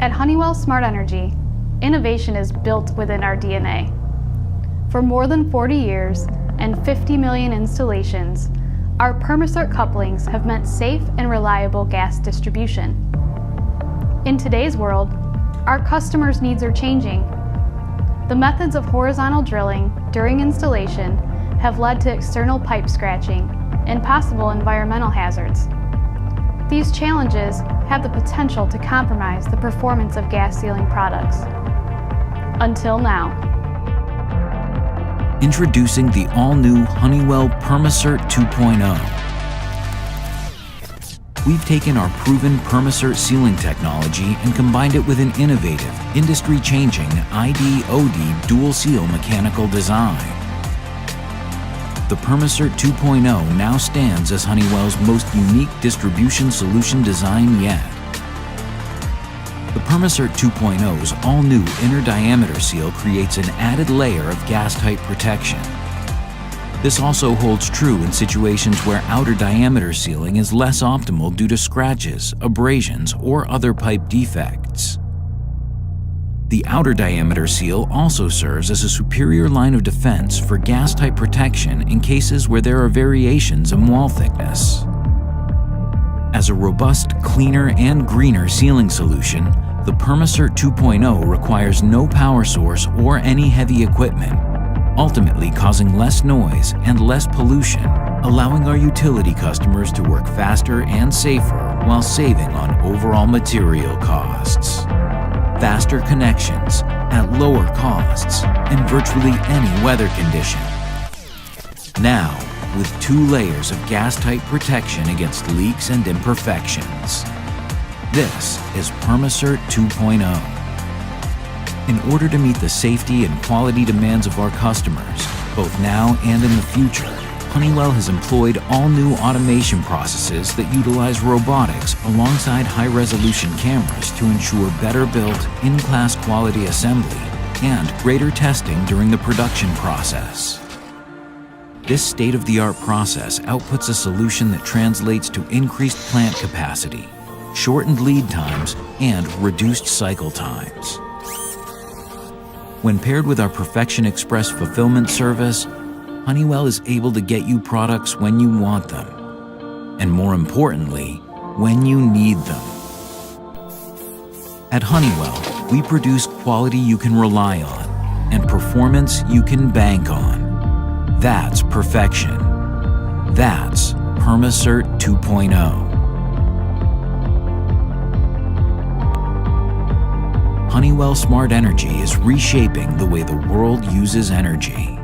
At Honeywell Smart Energy, innovation is built within our DNA. For more than 40 years and 50 million installations, our Permasert couplings have meant safe and reliable gas distribution. In today's world, our customers' needs are changing. The methods of horizontal drilling during installation have led to external pipe scratching and possible environmental hazards. These challenges have the potential to compromise the performance of gas sealing products. Until now. Introducing the all-new Honeywell Permasert 2.0. We've taken our proven Permasert sealing technology and combined it with an innovative, industry-changing ID/OD dual-seal mechanical design. The Permasert 2.0 now stands as Honeywell's most unique distribution solution design yet. The Permasert 2.0's all-new inner diameter seal creates an added layer of gas-tight protection. This also holds true in situations where outer diameter sealing is less optimal due to scratches, abrasions, or other pipe defects. The outer diameter seal also serves as a superior line of defense for gas-tight protection in cases where there are variations in wall thickness. As a robust, cleaner, and greener sealing solution, the Permasert 2.0 requires no power source or any heavy equipment, ultimately causing less noise and less pollution, allowing our utility customers to work faster and safer while saving on overall material costs. Faster connections at lower costs in virtually any weather condition. Now, with 2 layers of gas-tight protection against leaks and imperfections. This is Permasert 2.0. In order to meet the safety and quality demands of our customers, both now and in the future, Honeywell has employed all-new automation processes that utilize robotics alongside high-resolution cameras to ensure better-built, in-class quality assembly and greater testing during the production process. This state-of-the-art process outputs a solution that translates to increased plant capacity, shortened lead times, and reduced cycle times. When paired with our Perfection Express fulfillment service, Honeywell is able to get you products when you want them, and more importantly, when you need them. At Honeywell, we produce quality you can rely on and performance you can bank on. That's perfection. That's Permasert 2.0. Honeywell Smart Energy is reshaping the way the world uses energy.